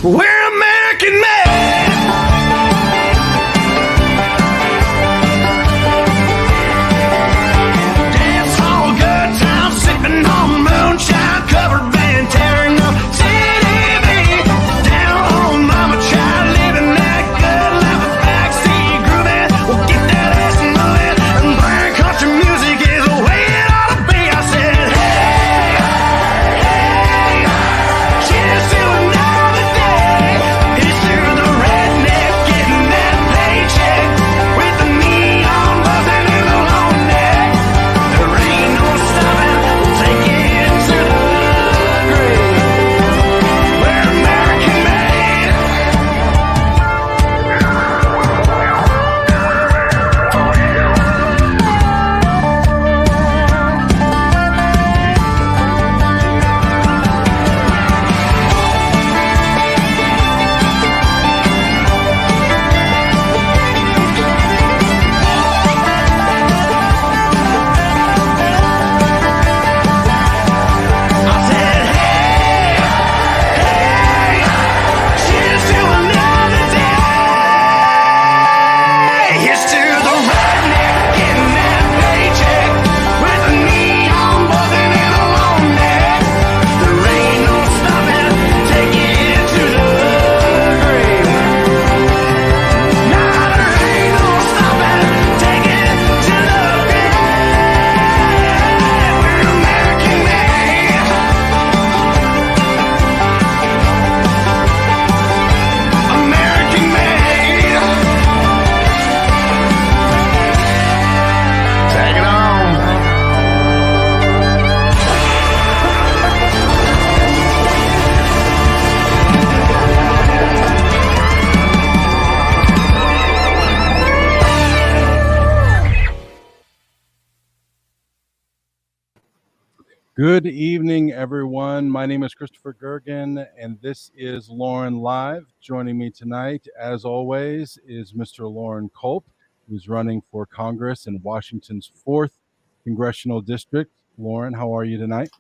We're American made. Dance hall, good time, sipping on moonshine, covered band, tearing up CDB. Down home, mama, child, living that good life, backseat grooving. We'll get that ass moving, and black country music is the way it ought to be. I said, hey, hey, cheers to another day. Here's to the redneck getting that paycheck, with the neon buzzing in the long neck. There ain't no stopping, we'll take it to the grave. We're American made. I said, hey, hey, cheers to another day. Here's to the redneck getting that paycheck, with the neon buzzing in the long neck. There ain't no stopping, take it to the grave. Nah, there ain't no stopping, take it to the grave. We're American made. American made. Take it on. Good evening, everyone. My name is Christopher Gergen, and this is Loren Live. Joining me tonight, as always, is Mr. Loren Culp, who's running for Congress in Washington's 4th Congressional District. Loren, how are you tonight?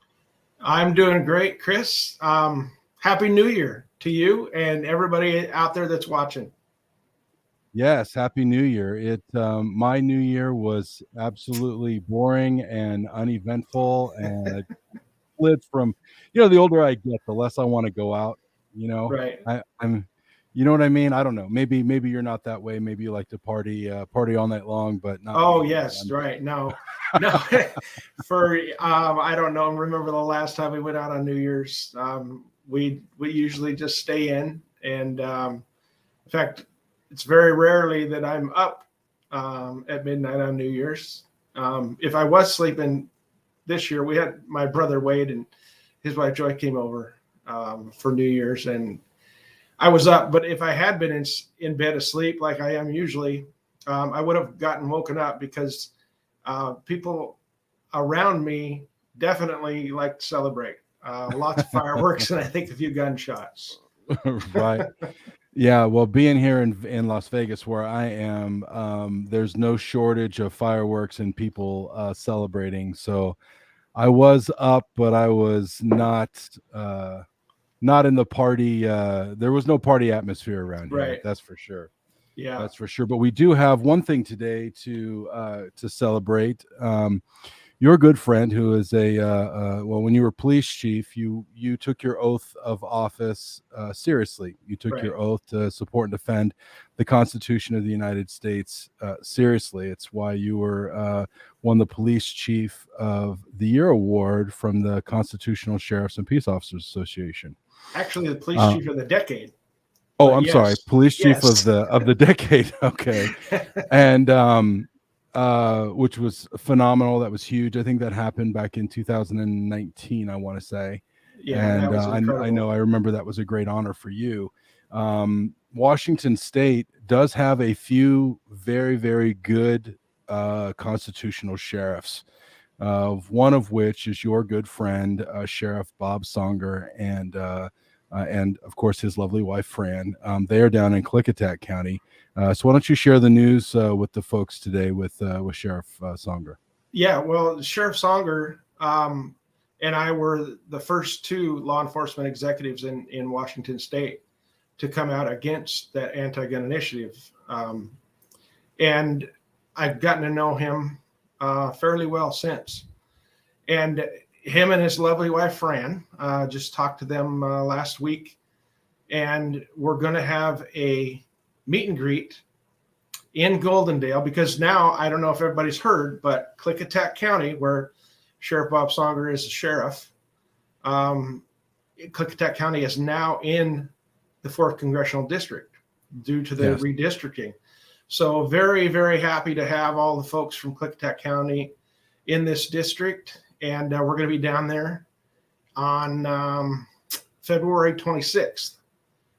I'm doing great, Chris. Happy New Year to you and everybody out there that's watching. Yes, Happy New Year. My New Year was absolutely boring and uneventful, and it split from, the older I get, the less I want to go out. Right. I'm, you know what I mean? I don't know. Maybe you're not that way. Maybe you like to party all night long, but not. Oh, me. yes, right. No. I don't know. Remember the last time we went out on New Year's? We usually just stay in, and in fact, it's very rarely that I'm up at midnight on New Year's. If I was sleeping this year, we had my brother Wade and his wife Joy came over for New Year's, and I was up. But if I had been in bed asleep like I am usually, I would have gotten woken up because people around me definitely like to celebrate. Lots of fireworks and I think a few gunshots. Right. Yeah, well, being here in Las Vegas where I am, there's no shortage of fireworks and people celebrating. So I was up, but I was not in the party. There was no party atmosphere around here. Right. That's for sure. Yeah. That's for sure. But we do have one thing today to celebrate. Your good friend, who is when you were police chief, you took your oath of office seriously. You took Right. your oath to support and defend the Constitution of the United States seriously. It's why you were won the Police Chief of the Year award from the Constitutional Sheriffs and Peace Officers Association. Actually, the police chief of the decade. Oh, But I'm yes. sorry, police chief Yes. of the decade. Okay, and which was phenomenal. That was huge. I think that happened back in 2019, I want to say. Yeah, And that was incredible. I remember that was a great honor for you. Washington State does have a few very, very good constitutional sheriffs, one of which is your good friend, Sheriff Bob Songer, and of course his lovely wife Fran. They are down in Klickitat County. So why don't you share the news with the folks today with Sheriff Songer? Yeah, well, Sheriff Songer and I were the first two law enforcement executives in Washington State. to come out against that anti-gun initiative. And I've gotten to know him fairly well since. And him and his lovely wife, Fran, just talked to them last week. And we're going to have a meet and greet in Goldendale, because now, I don't know if everybody's heard, but Klickitat County, where Sheriff Bob Songer is the sheriff, Klickitat County is now in the 4th Congressional District due to the redistricting. So very, very happy to have all the folks from Klickitat County in this district. And we're going to be down there on February 26th.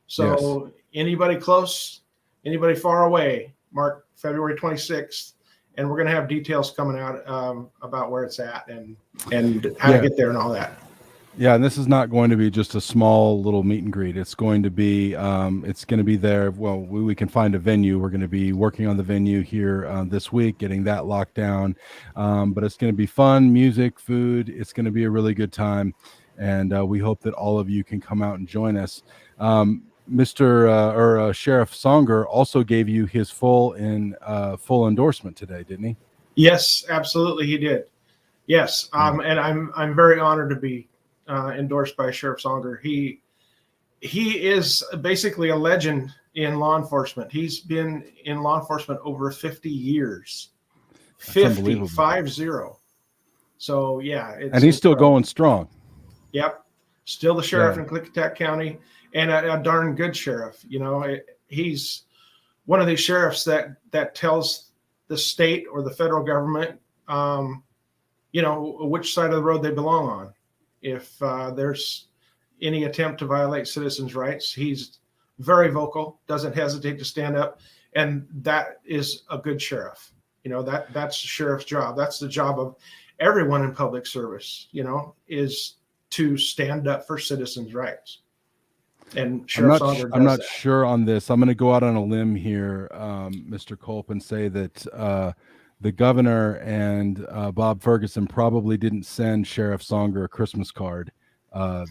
So anybody close, anybody far away, mark February 26th. And we're going to have details coming out about where it's at and how to get there and all that. Yeah, and this is not going to be just a small little meet and greet. It's going to be there. Well, we can find a venue. We're going to be working on the venue here this week, getting that locked down. But it's going to be fun, music, food. It's going to be a really good time, and we hope that all of you can come out and join us. Sheriff Songer also gave you his full endorsement today, didn't he? Yes, absolutely, he did. Yes, and I'm very honored to be endorsed by Sheriff Songer. He is basically a legend in law enforcement. He's been in law enforcement over 50 years. 50. So yeah, and he's still going strong. Yep, still the sheriff in Klickitat County, and a darn good sheriff. You know, he's one of these sheriffs that tells the state or the federal government, which side of the road they belong on. If there's any attempt to violate citizens' rights, he's very vocal, doesn't hesitate to stand up, and that is a good sheriff. You know, that's the sheriff's job. That's the job of everyone in public service, is to stand up for citizens' rights. And Sheriff Songer does I'm not that. sure on this. I'm going to go out on a limb here, Mr. Culp, and say that the governor and Bob Ferguson probably didn't send Sheriff Songer a Christmas card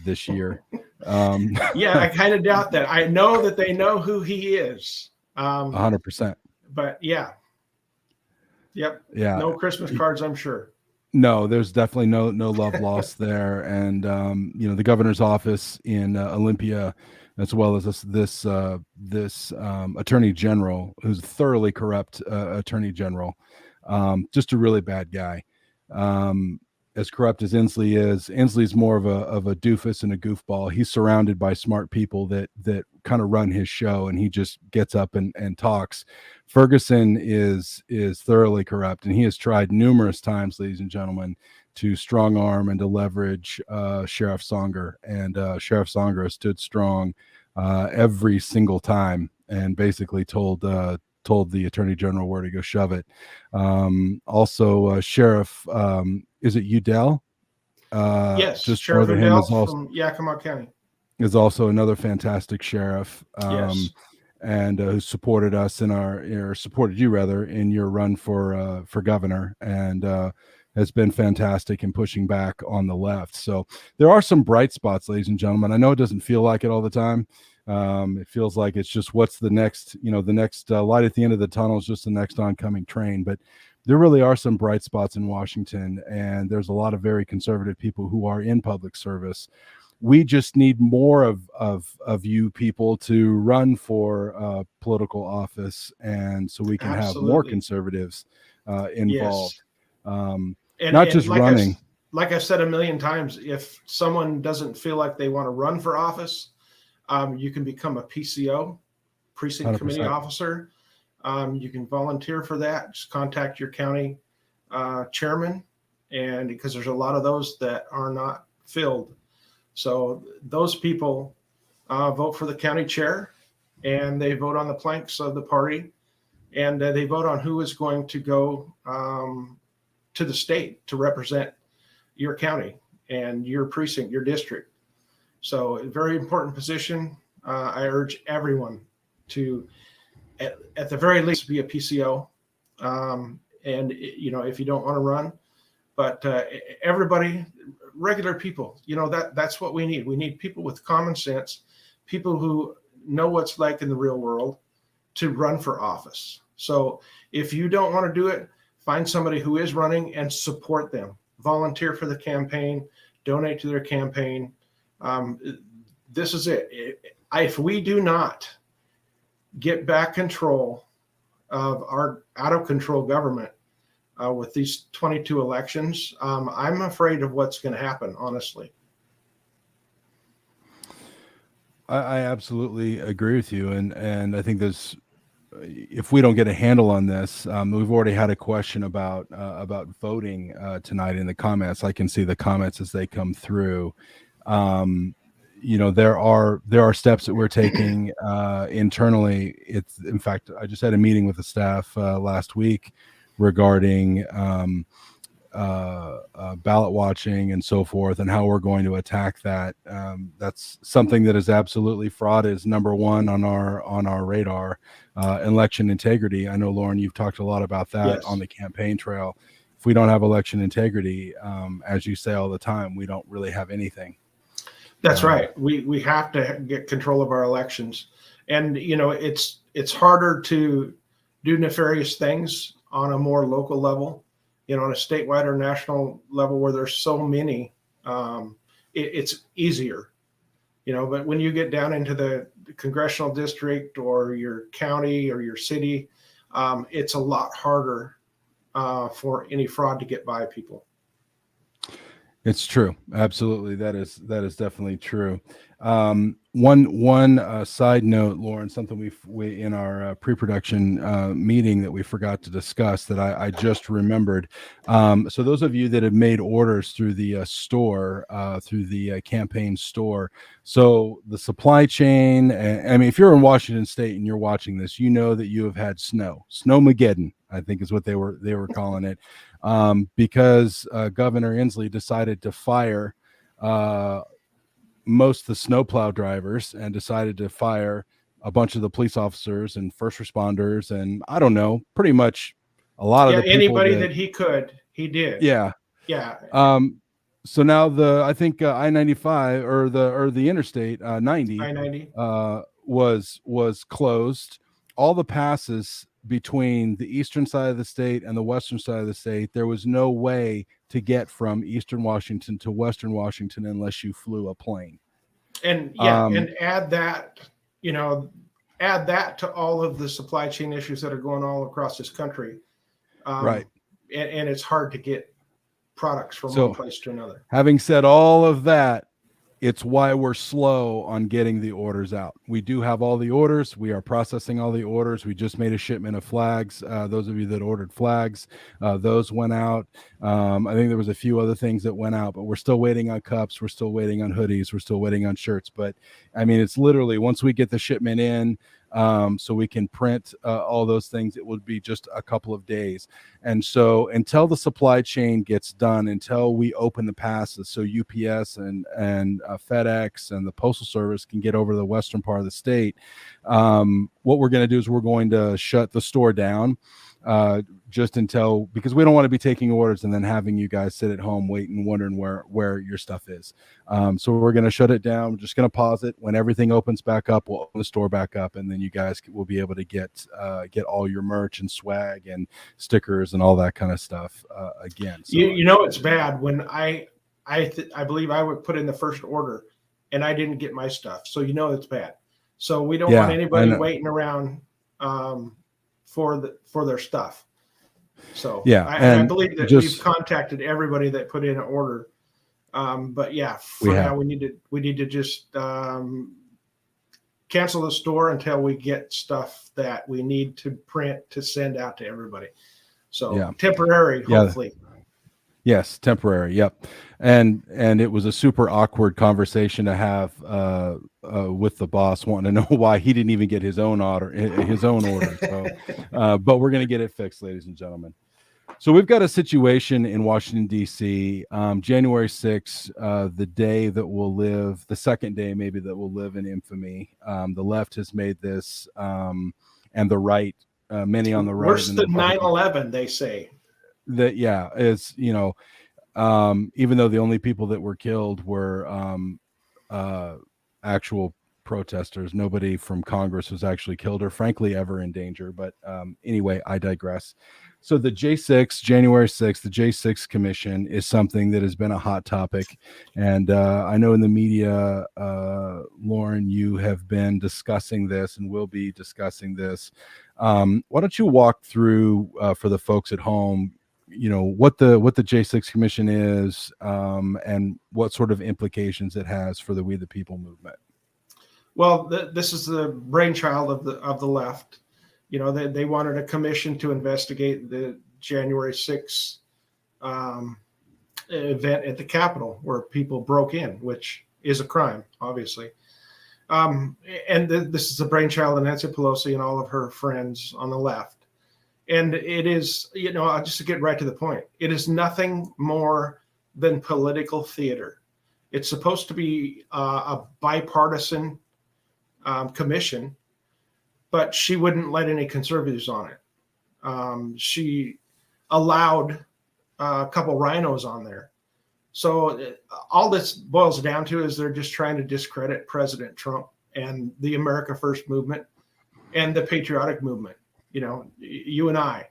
this year. Yeah, I kind of doubt that. I know that they know who he is. 100%. But yeah. Yep. Yeah. No Christmas cards, I'm sure. No, there's definitely no love lost there. And, the governor's office in Olympia, as well as this attorney general, who's a thoroughly corrupt attorney general, just a really bad guy. As corrupt as Inslee is, Inslee's more of a doofus and a goofball. He's surrounded by smart people that kind of run his show, and he just gets up and talks. Ferguson is thoroughly corrupt, and he has tried numerous times, ladies and gentlemen, to strong arm and to leverage Sheriff Songer, and Sheriff Songer has stood strong every single time, and basically told the attorney general where to go shove it. Also, Sheriff, is it Udell? Yes, just Sheriff north of him Udell from Yakima County is also another fantastic sheriff. Yes. And who supported us supported you rather in your run for governor, and has been fantastic in pushing back on the left. So there are some bright spots, ladies and gentlemen. I know it doesn't feel like it all the time. It feels like it's just what's the next light at the end of the tunnel is just the next oncoming train. But there really are some bright spots in Washington, and there's a lot of very conservative people who are in public service. We just need more of you people to run for political office, and so we can have more conservatives involved. Yes. Not just like running. Like I've said a million times, if someone doesn't feel like they want to run for office, you can become a PCO, precinct 100%. Committee officer. You can volunteer for that. Just contact your county chairman, and because there's a lot of those that are not filled. So those people vote for the county chair, and they vote on the planks of the party, and they vote on who is going to go to the state to represent your county and your precinct, your district. So a very important position. I urge everyone to, at the very least, be a PCO. And, if you don't want to run, but everybody, regular people, that's what we need. We need people with common sense, people who know what's like in the real world to run for office. So if you don't want to do it, find somebody who is running and support them. Volunteer for the campaign, donate to their campaign. This is it. If we do not get back control of our out of control government with these 22 elections, I'm afraid of what's going to happen, honestly. I absolutely agree with you. And I think there's, if we don't get a handle on this, we've already had a question about voting tonight in the comments. I can see the comments as they come through. There are steps that we're taking internally. In fact, I just had a meeting with the staff last week regarding ballot watching and so forth, and how we're going to attack that. That's something that is absolutely, fraud is number one on our radar. Election integrity. I know, Loren, you've talked a lot about that. Yes. On the campaign trail. If we don't have election integrity, as you say all the time, we don't really have anything. That's right. We have to get control of our elections, and it's harder to do nefarious things on a more local level. On a statewide or national level where there's so many, it's easier, but when you get down into the congressional district or your county or your city, it's a lot harder for any fraud to get by people. It's true. Absolutely. That is definitely true. One side note, Loren, something we in our pre-production meeting that we forgot to discuss that I just remembered. So those of you that have made orders through the store, through the campaign store, so the supply chain, I mean, if you're in Washington State and you're watching this, you know that you have had Snowmageddon, I think is what they were calling it. Because Governor Inslee decided to fire most of the snowplow drivers and decided to fire a bunch of the police officers and first responders, and I don't know, pretty much a lot of the people anybody that he could, he did. Yeah. So now I think I-95 or the Interstate 90 I-90 was closed. All the passes between the eastern side of the state and the western side of the state, there was no way to get from eastern Washington to western Washington unless you flew a plane. And and add that to all of the supply chain issues that are going all across this country. Right. And it's hard to get products from one place to another. Having said all of that, it's why we're slow on getting the orders out. We do have all the orders. We are processing all the orders. We just made a shipment of flags. Those of you that ordered flags, those went out. I think there was a few other things that went out, but we're still waiting on cups. We're still waiting on hoodies. We're still waiting on shirts. But I mean, it's literally once we get the shipment in, so we can print all those things, it would be just a couple of days. And so until the supply chain gets done, until we open the passes, so UPS and FedEx and the Postal Service can get over the western part of the state, what we're going to do is we're going to shut the store down just until, because we don't want to be taking orders and then having you guys sit at home waiting, wondering where your stuff is. So we're going to shut it down. We're just going to pause it. When everything opens back up, we'll open the store back up, and then you guys will be able to get all your merch and swag and stickers and all that kind of stuff again. So, it's bad when I believe I would put in the first order and I didn't get my stuff. So it's bad. So we don't want anybody waiting around for their stuff. So I believe that we've contacted everybody that put in an order. But now we need to just cancel the store until we get stuff that we need to print to send out to everybody. So temporary, hopefully. Yes, temporary. Yep. And it was a super awkward conversation to have with the boss, wanting to know why he didn't even get his own order. So, but we're going to get it fixed, ladies and gentlemen. So we've got a situation in Washington, D.C., January 6th, the day that will live, the second day maybe that will live in infamy. The left has made this, and the right, many on the right. Worse than 9/11, they say. That it's even though the only people that were killed were actual protesters. Nobody from Congress was actually killed or frankly ever in danger. But anyway, I digress. So the J6, January 6th, the J6 Commission is something that has been a hot topic. And I know in the media, Loren, you have been discussing this and will be discussing this. Why don't you walk through for the folks at home, what the J6 Commission is, and what sort of implications it has for the We the People movement? Well, this is the brainchild of the left. They wanted a commission to investigate the January 6th event at the Capitol where people broke in, which is a crime, obviously. This is the brainchild of Nancy Pelosi and all of her friends on the left. And it is, just to get right to the point, it is nothing more than political theater. It's supposed to be a bipartisan commission, but she wouldn't let any conservatives on it. She allowed a couple rhinos on there. So all this boils down to is they're just trying to discredit President Trump and the America First movement and the patriotic movement. You and I,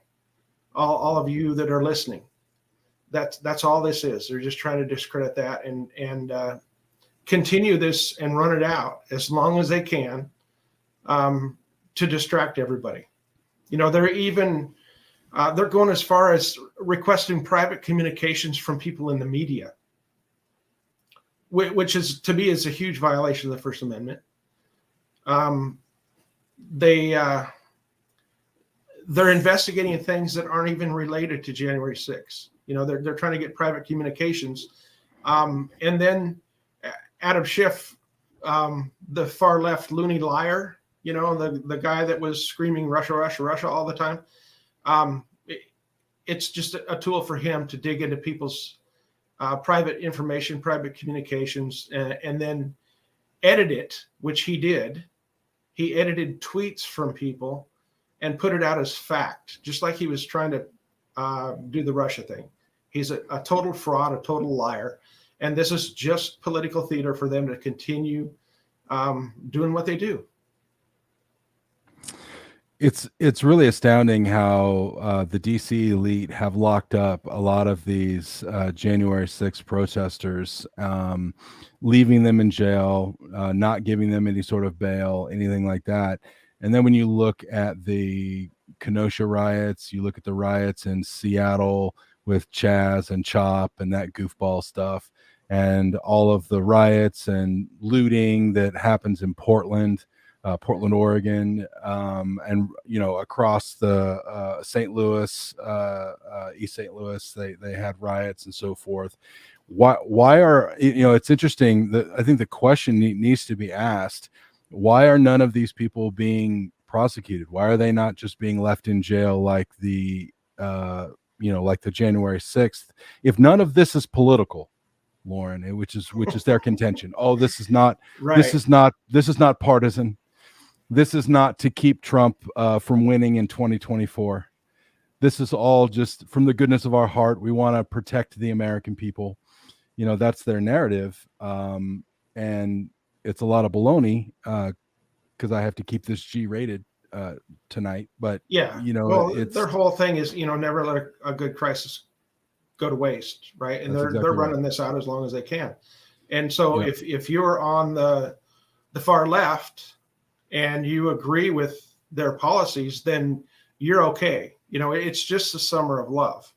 all of you that are listening, that's all this is. They're just trying to discredit that and continue this and run it out as long as they can to distract everybody. They're even they're going as far as requesting private communications from people in the media, which is, to me, is a huge violation of the First Amendment. They're investigating things that aren't even related to January 6th. They're trying to get private communications. And then Adam Schiff, the far left loony liar, the guy that was screaming Russia, Russia, Russia all the time. It's just a tool for him to dig into people's private information, private communications, and then edit it, which he did. He edited tweets from people and put it out as fact, just like he was trying to do the Russia thing. He's a total fraud, a total liar. And this is just political theater for them to continue doing what they do. It's really astounding how the DC elite have locked up a lot of these January 6th protesters, leaving them in jail, not giving them any sort of bail, anything like that. And then when you look at the Kenosha riots, you look at the riots in Seattle with Chaz and Chop and that goofball stuff, and all of the riots and looting that happens in Portland, Oregon, and across the St. Louis, East St. Louis, they had riots and so forth. Why are it's interesting that I think the question needs to be asked: why are none of these people being prosecuted? Why are they not just being left in jail like the January 6th? If none of this is political, Loren, which is their contention. Oh, this is not right. This is not partisan. This is not to keep Trump from winning in 2024. This is all just from the goodness of our heart. We want to protect the American people. That's their narrative. And it's a lot of baloney because I have to keep this G-rated tonight. But, yeah, their whole thing is, never let a good crisis go to waste, right? And they're running this out as long as they can. And so if you're on the far left and you agree with their policies, then you're okay. It's just a summer of love.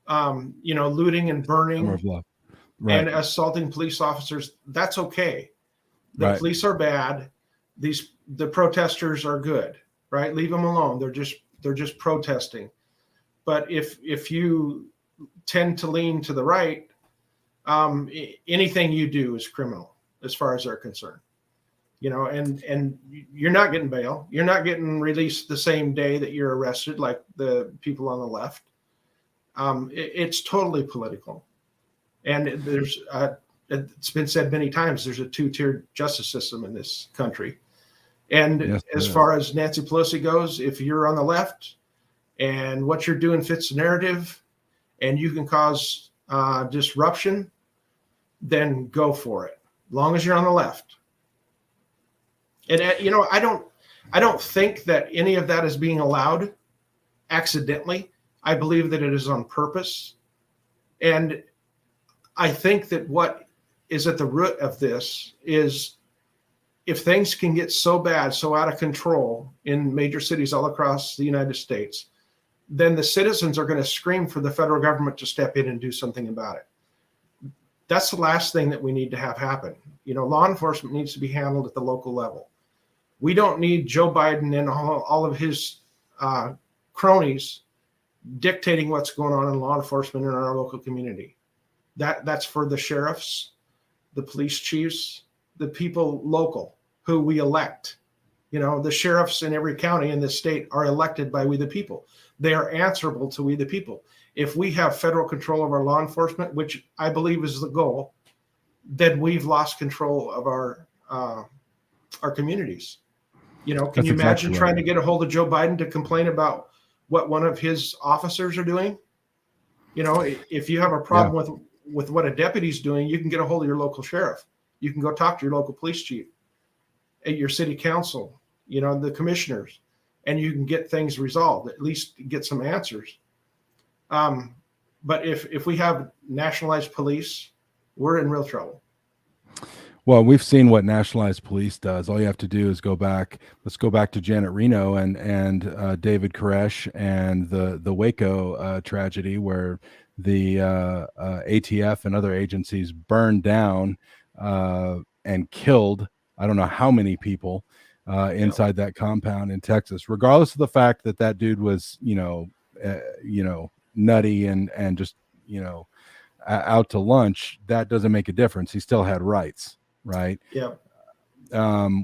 Looting and burning summer of love. Right. And assaulting police officers, that's okay. The police are bad. The protesters are good, right? Leave them alone. They're just protesting. But if you tend to lean to the right, anything you do is criminal as far as they're concerned. And you're not getting bail. You're not getting released the same day that you're arrested, like the people on the left. It's totally political. And it's been said many times, there's a two-tiered justice system in this country. And as far as Nancy Pelosi goes, if you're on the left and what you're doing fits the narrative and you can cause disruption, then go for it, as long as you're on the left. And I don't think that any of that is being allowed accidentally. I believe that it is on purpose. And I think that what is at the root of this is, if things can get so bad, so out of control in major cities all across the United States, then the citizens are going to scream for the federal government to step in and do something about it. That's the last thing that we need to have happen. Law enforcement needs to be handled at the local level. We don't need Joe Biden and all of his cronies dictating what's going on in law enforcement in our local community. That's for the sheriffs, the police chiefs, the people local who we elect. The sheriffs in every county in this state are elected by we the people. They are answerable to we the people. If we have federal control of our law enforcement, which I believe is the goal, then we've lost control of our communities. Can That's you imagine exactly right. trying to get a hold of Joe Biden to complain about what one of his officers are doing? If you have a problem with what a deputy's doing, you can get a hold of your local sheriff. You can go talk to your local police chief, at your city council, the commissioners, and you can get things resolved, at least get some answers. But if we have nationalized police, we're in real trouble. Well, we've seen what nationalized police does. All you have to do is go back. Let's go back to Janet Reno and David Koresh and the Waco tragedy, where the ATF and other agencies burned down and killed, I don't know how many people inside that compound in Texas, regardless of the fact that that dude was, nutty and just, out to lunch. That doesn't make a difference. He still had rights. Right. Yeah.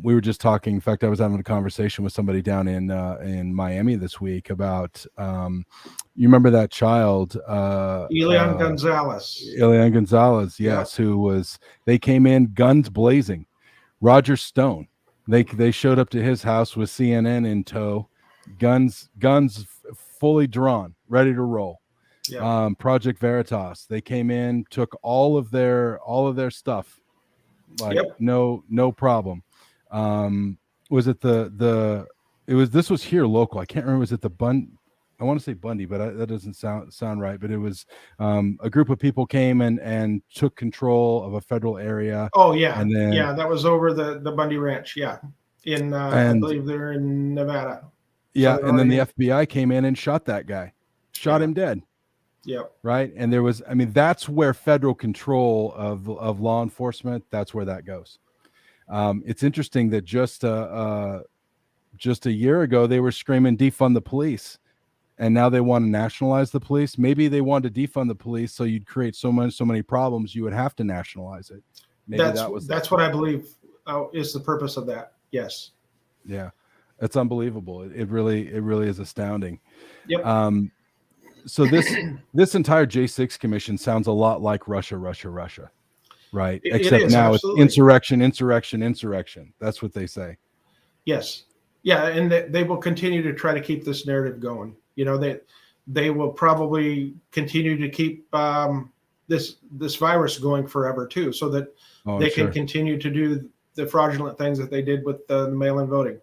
We were just talking. In fact, I was having a conversation with somebody down in Miami this week about, you remember that child, Elian Gonzalez. Elian Gonzalez, yes, they came in guns blazing. Roger Stone, they showed up to his house with CNN in tow, guns fully drawn, ready to roll. Yeah. Project Veritas, they came in, took all of their stuff. No problem. Was it this was here local. I can't remember. Was it I want to say Bundy, but that doesn't sound right. But it was a group of people came and took control of a federal area. Oh yeah. And then, that was over the Bundy Ranch. Yeah. I believe they're in Nevada. Yeah. And then the FBI came in and shot that guy, him dead. Yep. Right. And that's where federal control of law enforcement, that's where that goes. It's interesting that just a year ago, they were screaming defund the police, and now they want to nationalize the police. Maybe they want to defund the police so you'd create so many problems, you would have to nationalize it. Maybe that's what I believe is the purpose of that. Yes. Yeah. That's unbelievable. It really is astounding. Yep. So this entire J6 commission sounds a lot like Russia, right? Except now absolutely. It's insurrection. That's what they say. Yes. Yeah, and they will continue to try to keep this narrative going. They will probably continue to keep this virus going forever too, so that they can continue to do the fraudulent things that they did with the mail-in voting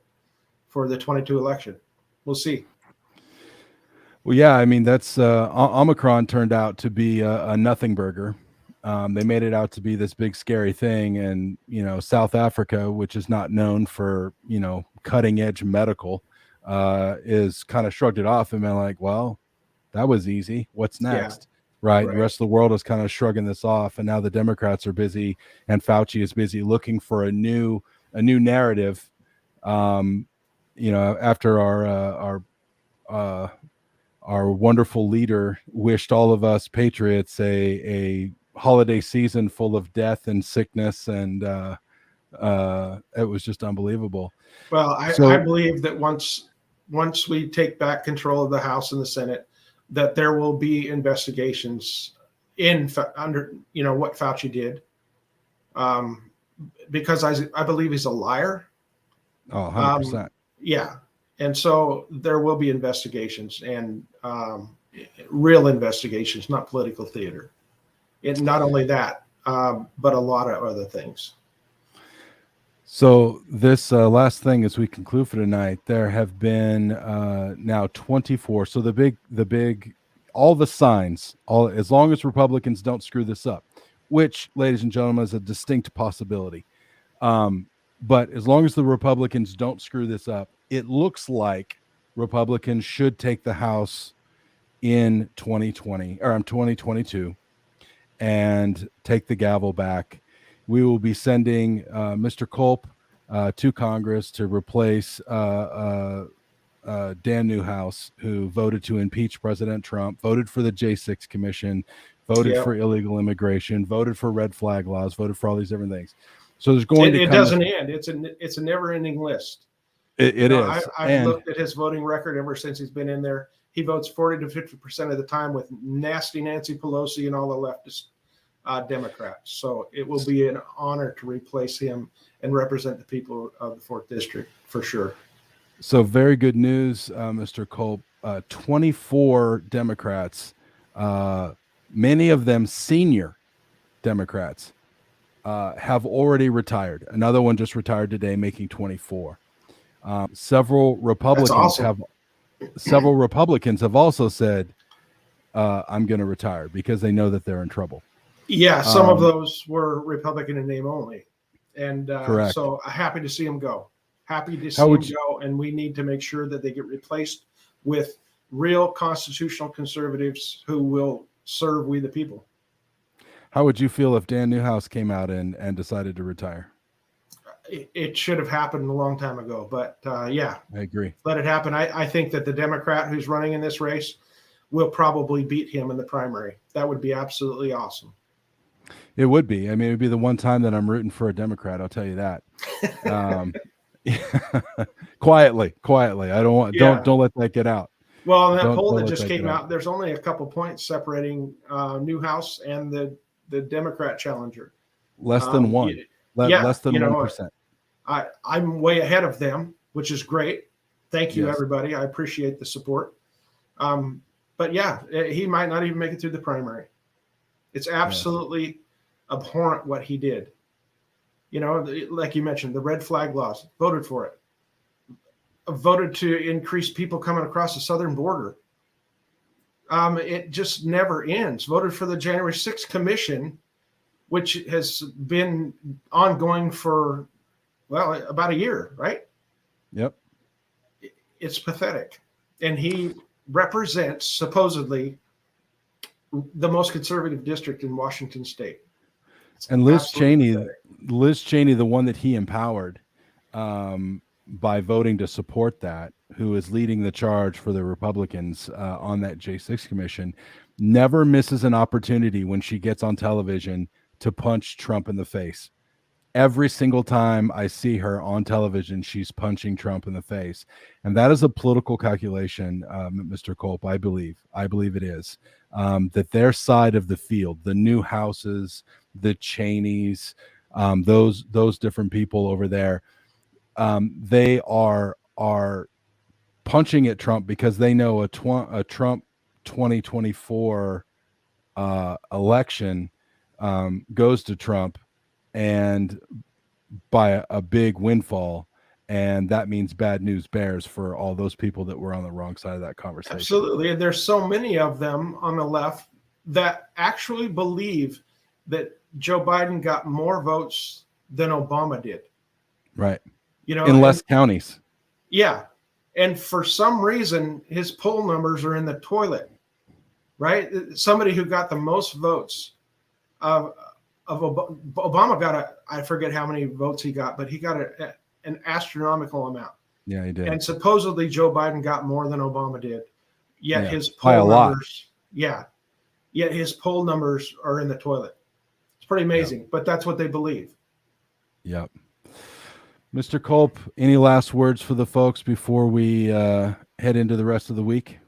for the 22 election. We'll see. Well, yeah, that's Omicron turned out to be a nothing burger. They made it out to be this big scary thing, and South Africa, which is not known for cutting edge medical, is kind of shrugged it off and been like, well, that was easy. What's next? Yeah, right. The rest of the world is kind of shrugging this off, and now the Democrats are busy, and Fauci is busy looking for a new narrative. After our wonderful leader wished all of us patriots a holiday season full of death and sickness, and it was just unbelievable. Well, I believe that once we take back control of the House and the Senate, that there will be investigations under what Fauci did, because I believe he's a liar. Oh, 100%. Yeah. And so there will be investigations, and real investigations, not political theater. And not only that, but a lot of other things. So this last thing as we conclude for tonight, there have been now 24. So all the signs, as long as Republicans don't screw this up, which, ladies and gentlemen, is a distinct possibility. But as long as the Republicans don't screw this up, it looks like Republicans should take the House in 2022 and take the gavel back. We will be sending Mr. Culp to Congress to replace Dan Newhouse, who voted to impeach President Trump, voted for the J6 Commission, voted for illegal immigration, voted for red flag laws, voted for all these different things. So there's going to come. It doesn't end. It's a never-ending list. It is. I've looked at his voting record ever since he's been in there. He votes 40 to 50% of the time with nasty Nancy Pelosi and all the leftist Democrats. So it will be an honor to replace him and represent the people of the 4th District for sure. So very good news, Mr. Culp. 24 Democrats, many of them senior Democrats, have already retired. Another one just retired today, making 24. Several Republicans have also said, I'm going to retire because they know that they're in trouble. Yeah, some of those were Republican in name only. And correct. So happy to see them go. Happy to see them go. And we need to make sure that they get replaced with real constitutional conservatives who will serve we the people. How would you feel if Dan Newhouse came out and decided to retire? It should have happened a long time ago, but yeah, I agree. Let it happen. I think that the Democrat who's running in this race will probably beat him in the primary. That would be absolutely awesome. It would be. I mean, it would be the one time that I'm rooting for a Democrat. I'll tell you that. Quietly. I don't want. Yeah. Don't let that get out. Well, in that poll that just came out, there's only a couple points separating Newhouse and the Democrat challenger. Less than one. Less than 1%. I'm way ahead of them, which is great. Thank you, everybody. I appreciate the support. But yeah, he might not even make it through the primary. It's absolutely abhorrent what he did. Like you mentioned, the red flag laws, voted for it. Voted to increase people coming across the southern border. It just never ends. Voted for the January 6th Commission, which has been ongoing for, about a year, right? Yep. It's pathetic. And he represents, supposedly, the most conservative district in Washington State. And Liz Cheney, the one that he empowered by voting to support that, who is leading the charge for the Republicans on that J6 Commission, never misses an opportunity when she gets on television to punch Trump in the face. Every single time I see her on television, she's punching Trump in the face. And that is a political calculation, Mr. Culp, I believe it is, that their side of the field, the Newhouses, the Cheneys, those different people over there, they are punching at Trump because they know a Trump 2024 election goes to Trump and by a big windfall, and that means bad news bears for all those people that were on the wrong side of that conversation. Absolutely. And there's so many of them on the left that actually believe that Joe Biden got more votes than Obama did. Right. In less counties. Yeah. And for some reason, his poll numbers are in the toilet, right? Somebody who got the most votes of Obama got I forget how many votes he got, but he got an astronomical amount. Yeah, he did. And supposedly Joe Biden got more than Obama did. Yet his poll numbers, yet his poll numbers are in the toilet. It's pretty amazing, but that's what they believe. Yep. Mr. Culp, any last words for the folks before we head into the rest of the week?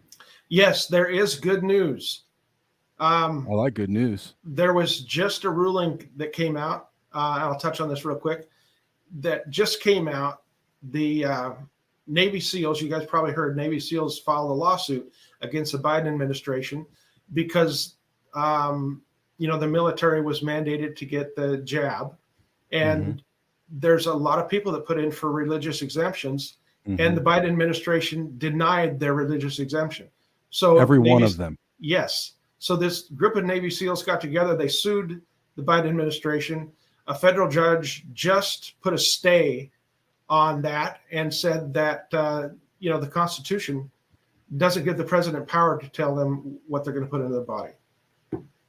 Yes, there is good news. I like good news. There was just a ruling that came out. I'll touch on this real quick. That just came out. The Navy SEALs, you guys probably heard Navy SEALs filed a lawsuit against the Biden administration because, the military was mandated to get the jab. And there's a lot of people that put in for religious exemptions, Mm-hmm. and the Biden administration denied their religious exemption. So every one of them. Yes. So this group of Navy SEALs got together. They sued the Biden administration. A federal judge just put a stay on that and said that the Constitution doesn't give the president power to tell them what they're going to put into their body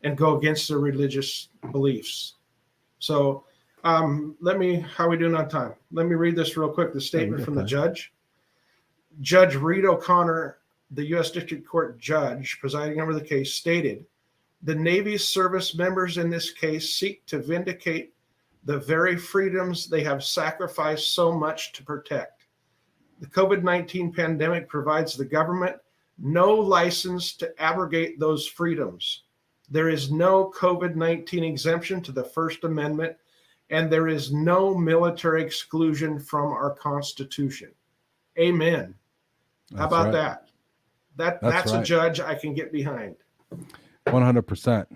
and go against their religious beliefs. So how are we doing on time? Let me read this real quick. The statement from the judge. Judge Reed O'Connor, the U.S. District Court judge presiding over the case, stated, the Navy's service members in this case seek to vindicate the very freedoms they have sacrificed so much to protect. The COVID-19 pandemic provides the government no license to abrogate those freedoms. There is no COVID-19 exemption to the First Amendment, and there is no military exclusion from our Constitution. Amen. How about that? That's right. A judge I can get behind. 100%.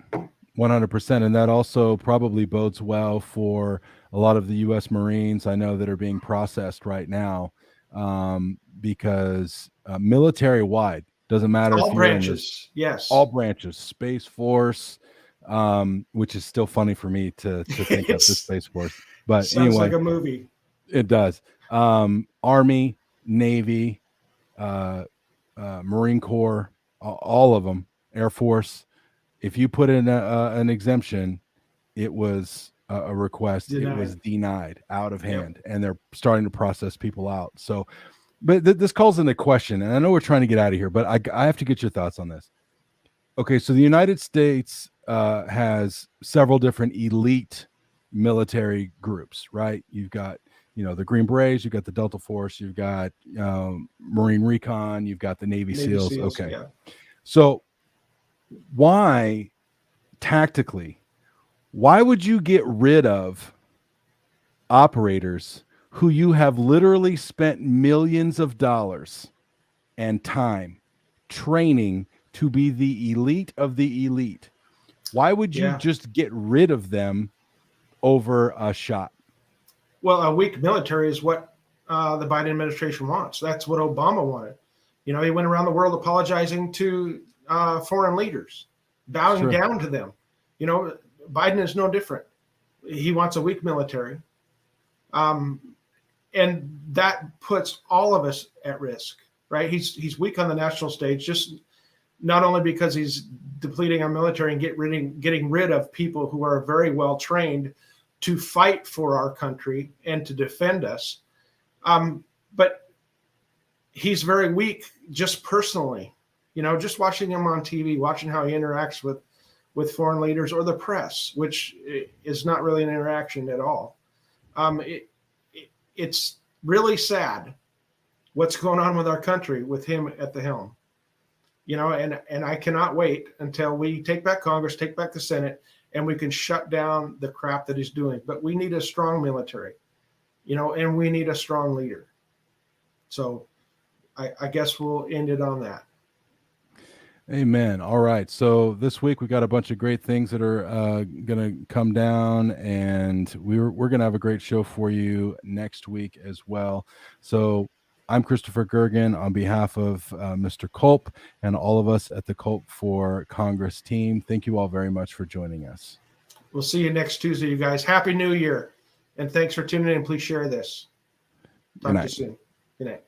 100%. And that also probably bodes well for a lot of the U.S. Marines I know that are being processed right now, because military-wide, doesn't matter all if you're branches, yes, all branches, Space Force, which is still funny for me to think of the Space Force. But sounds anyway, like a movie. It does. Army, Navy, Marine Corps, all of them, Air Force. If you put in an exemption, it was a request. Denied. It was denied out of hand, and they're starting to process people out. So, but this calls into question, and I know we're trying to get out of here, but I have to get your thoughts on this. Okay, so the United States has several different elite military groups, right? You've got, the Green Berets, you've got the Delta Force, you've got Marine Recon, you've got the Navy SEALs. Okay. Yeah. So why would you get rid of operators who you have literally spent millions of dollars and time training to be the elite of the elite? Why would you just get rid of them over a shot? Well, a weak military is what the Biden administration wants. That's what Obama wanted. He went around the world apologizing to foreign leaders, bowing down to them. Biden is no different. He wants a weak military. And that puts all of us at risk, right? He's weak on the national stage, just not only because he's depleting our military and getting rid of people who are very well trained to fight for our country and to defend us. But he's very weak just personally, just watching him on TV, watching how he interacts with foreign leaders or the press, which is not really an interaction at all. It's really sad what's going on with our country with him at the helm, and I cannot wait until we take back Congress, take back the Senate, and we can shut down the crap that he's doing. But we need a strong military, and we need a strong leader. So I guess we'll end it on that. Amen. All right. So this week we got a bunch of great things that are going to come down, and we're going to have a great show for you next week as well. So I'm Christopher Gergen on behalf of Mr. Culp and all of us at the Culp for Congress team. Thank you all very much for joining us. We'll see you next Tuesday, you guys. Happy New Year. And thanks for tuning in. Please share this. Talk to you soon. Good night.